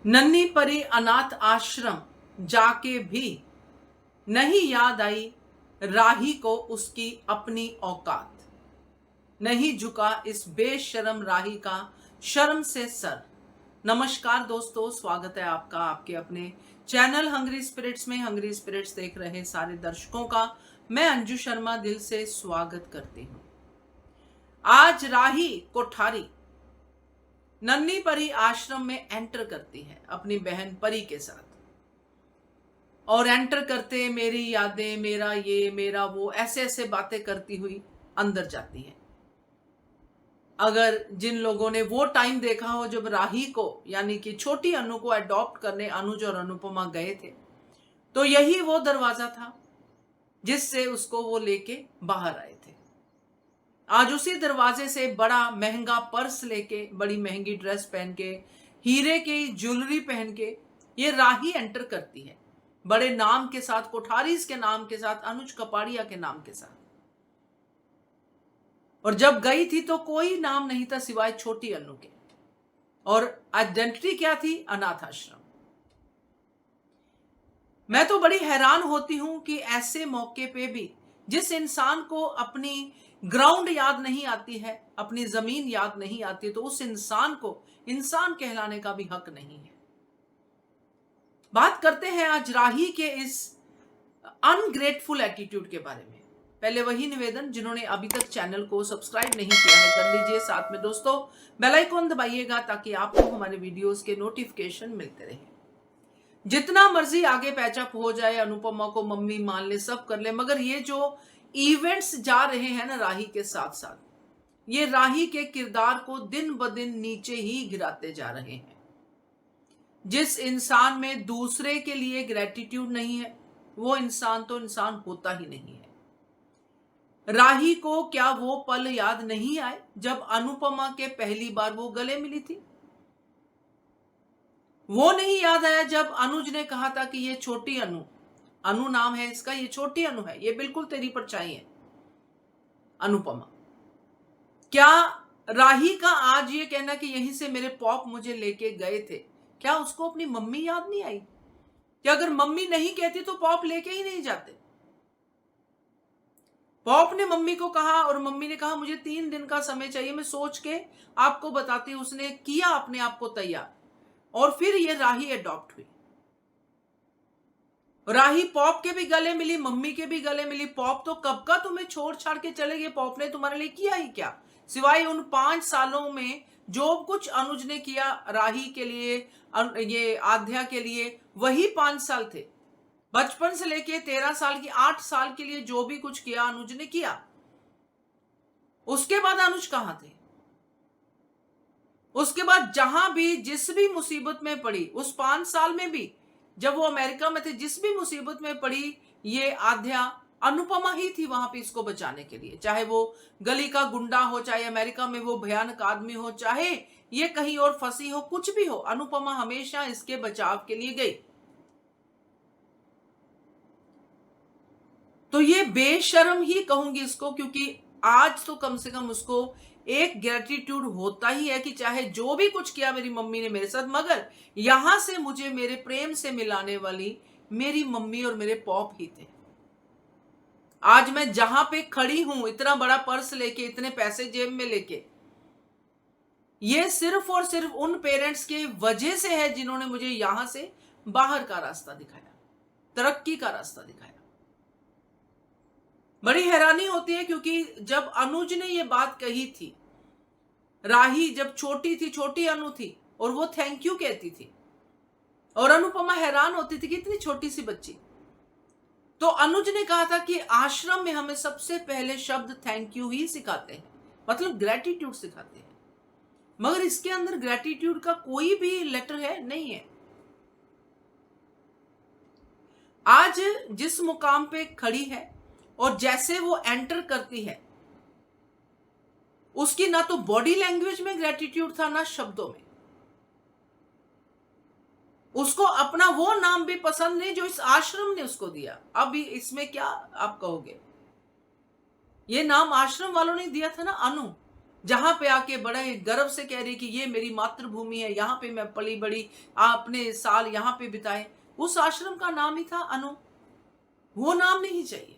नन्ही परी अनाथ आश्रम जाके भी नहीं याद आई राही को उसकी अपनी औकात। नहीं झुका इस बेशर्म राही का शर्म से सर। नमस्कार दोस्तों, स्वागत है आपका आपके अपने चैनल हंग्री स्पिरिट्स में। हंग्री स्पिरिट्स देख रहे सारे दर्शकों का मैं अंजू शर्मा दिल से स्वागत करती हूं। आज राही कोठारी नन्ही परी आश्रम में एंटर करती है अपनी बहन परी के साथ, और एंटर करते मेरी यादें, मेरा ये मेरा वो, ऐसे ऐसे बातें करती हुई अंदर जाती है। अगर जिन लोगों ने वो टाइम देखा हो जब राही को यानी कि छोटी अनु को अडॉप्ट करने अनुज और अनुपमा गए थे, तो यही वो दरवाजा था जिससे उसको वो लेके बाहर आए थे। आज उसी दरवाजे से बड़ा महंगा पर्स लेके, बड़ी महंगी ड्रेस पहन के, हीरे की ज्वेलरी पहन के ये राही एंटर करती है, बड़े नाम के साथ, कोठारीज के नाम के साथ, अनुज कपाड़िया के नाम के साथ। और जब गई थी तो कोई नाम नहीं था सिवाय छोटी अनु के, और आइडेंटिटी क्या थी? अनाथ आश्रम। मैं तो बड़ी हैरान होती हूं कि ऐसे मौके पे भी जिस इंसान को अपनी ग्राउंड याद नहीं आती है, अपनी जमीन याद नहीं आती, तो उस इंसान को इंसान कहलाने का भी हक नहीं है। बात करते हैं आज राही के इस अनग्रेटफुल एटीट्यूड के बारे में। पहले वही निवेदन, जिन्होंने अभी तक चैनल को सब्सक्राइब नहीं किया है कर लीजिए, साथ में दोस्तों बेल आइकन दबाइएगा ताकि आपको हमारे वीडियोस के नोटिफिकेशन मिलते रहे। जितना मर्जी आगे पैचअप हो जाए, अनुपमा को मम्मी मान ले, सब कर ले, मगर ये जो इवेंट्स जा रहे हैं ना राही के साथ साथ, ये राही के किरदार को दिन ब दिन नीचे ही गिराते जा रहे हैं। जिस इंसान में दूसरे के लिए ग्रेटिट्यूड नहीं है, वो इंसान तो इंसान होता ही नहीं है। राही को क्या वो पल याद नहीं आए जब अनुपमा के पहली बार वो गले मिली थी? वो नहीं याद आया जब अनुज ने कहा था कि ये छोटी अनु, अनु नाम है इसका, ये छोटी अनु है, ये बिल्कुल तेरी परछाई है अनुपमा। क्या राही का आज ये कहना कि यहीं से मेरे पॉप मुझे लेके गए थे, क्या उसको अपनी मम्मी याद नहीं आई? क्या अगर मम्मी नहीं कहती तो पॉप लेके ही नहीं जाते? पॉप ने मम्मी को कहा और मम्मी ने कहा मुझे 3 दिन का समय चाहिए, मैं सोच के आपको बताती हूं। उसने किया अपने आप को तैयार, और फिर ये राही अडॉप्ट हुई। राही पॉप के भी गले मिली, मम्मी के भी गले मिली। पॉप तो कब का तुम्हें छोड़ छाड़ के चले गए, पॉप ने तुम्हारे लिए किया ही क्या, सिवाय उन 5 सालों में जो कुछ अनुज ने किया राही के लिए, ये आध्या के लिए, वही 5 साल थे। बचपन से लेके 13 साल की 8 साल के लिए जो भी कुछ किया अनुज ने किया। उसके बाद अनुज कहां थे? उसके बाद जहां भी जिस भी मुसीबत में पड़ी, उस 5 साल में भी जब वो अमेरिका में थे, जिस भी मुसीबत में पड़ी, ये आध्या अनुपमा ही थी वहां पे इसको बचाने के लिए। चाहे वो गली का गुंडा हो, चाहे अमेरिका में वो भयानक आदमी हो, चाहे ये कहीं और फंसी हो, कुछ भी हो, अनुपमा हमेशा इसके बचाव के लिए गई। तो ये बेशर्म ही कहूंगी इसको, क्योंकि आज तो कम से कम उसको एक ग्रेटिट्यूड होता ही है कि चाहे जो भी कुछ किया मेरी मम्मी ने मेरे साथ, मगर यहां से मुझे मेरे प्रेम से मिलाने वाली मेरी मम्मी और मेरे पॉप ही थे। आज मैं जहां पे खड़ी हूं, इतना बड़ा पर्स लेके, इतने पैसे जेब में लेके, ये सिर्फ और सिर्फ उन पेरेंट्स के वजह से है जिन्होंने मुझे यहां से बाहर का रास्ता दिखाया, तरक्की का रास्ता दिखाया। बड़ी हैरानी होती है क्योंकि जब अनुज ने ये बात कही थी, राही जब छोटी थी, छोटी अनु थी, और वो थैंक यू कहती थी, और अनुपमा हैरान होती थी कि इतनी छोटी सी बच्ची। तो अनुज ने कहा था कि आश्रम में हमें सबसे पहले शब्द थैंक यू ही सिखाते हैं, मतलब ग्रेटिट्यूड सिखाते हैं, मगर इसके अंदर ग्रेटिट्यूड का कोई भी लेटर है नहीं है। आज जिस मुकाम पे खड़ी है और जैसे वो एंटर करती है, उसकी ना तो बॉडी लैंग्वेज में ग्रेटिट्यूड था, ना शब्दों में। उसको अपना वो नाम भी पसंद नहीं जो इस आश्रम ने उसको दिया। अब इसमें क्या आप कहोगे, ये नाम आश्रम वालों ने दिया था ना, अनु, जहां पे आके बड़े गर्व से कह रही कि ये मेरी मातृभूमि है, यहां पे मैं पली बड़ी, अपने साल यहां पे बिताए। उस आश्रम का नाम ही था अनु। वो नाम नहीं चाहिए।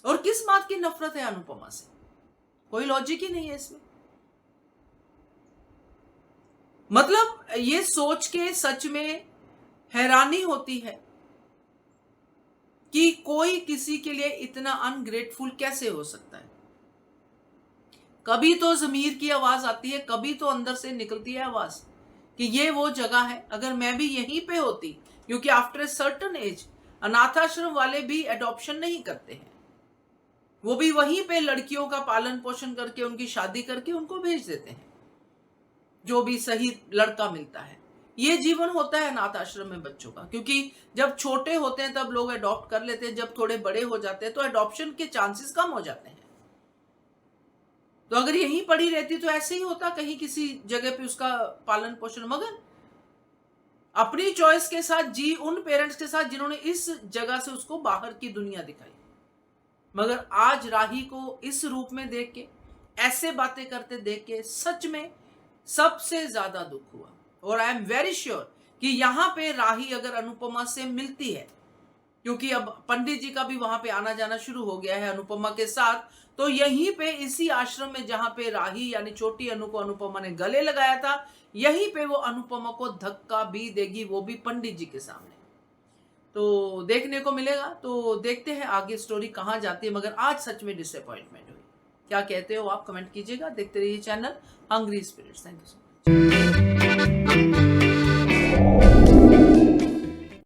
और किस बात की नफरत है अनुपमा से? कोई लॉजिक ही नहीं है इसमें। मतलब ये सोच के सच में हैरानी होती है कि कोई किसी के लिए इतना अनग्रेटफुल कैसे हो सकता है। कभी तो ज़मीर की आवाज आती है, कभी तो अंदर से निकलती है आवाज कि ये वो जगह है, अगर मैं भी यहीं पे होती, क्योंकि आफ्टर ए सर्टन एज अनाथाश्रम वाले भी एडॉप्शन नहीं करते हैं, वो भी वहीं पे लड़कियों का पालन पोषण करके उनकी शादी करके उनको भेज देते हैं, जो भी सही लड़का मिलता है। ये जीवन होता है अनाथ आश्रम में बच्चों का, क्योंकि जब छोटे होते हैं तब लोग अडॉप्ट कर लेते हैं, जब थोड़े बड़े हो जाते हैं तो अडॉप्शन के चांसेस कम हो जाते हैं। तो अगर यहीं पड़ी रहती तो ऐसे ही होता, कहीं किसी जगह पे उसका पालन पोषण। मगर अपनी चॉइस के साथ जी उन पेरेंट्स के साथ जिन्होंने इस जगह से उसको बाहर की दुनिया दिखाई। मगर आज राही को इस रूप में देख के, ऐसे बातें करते देख के सच में सबसे ज्यादा दुख हुआ। और आई एम वेरी श्योर कि यहां पे राही अगर अनुपमा से मिलती है, क्योंकि अब पंडित जी का भी वहां पे आना जाना शुरू हो गया है अनुपमा के साथ, तो यहीं पे इसी आश्रम में जहां पे राही यानी छोटी अनु को अनुपमा ने गले लगाया था, यहीं पे वो अनुपमा को धक्का भी देगी, वो भी पंडित जी के सामने। तो देखने को मिलेगा। तो देखते हैं आगे स्टोरी कहां जाती है। मगर आज सच में डिसअपॉइंटमेंट हुई। क्या कहते हो आप? कमेंट कीजिएगा। देखते रहिए channel hungry spirits. Thank you so much.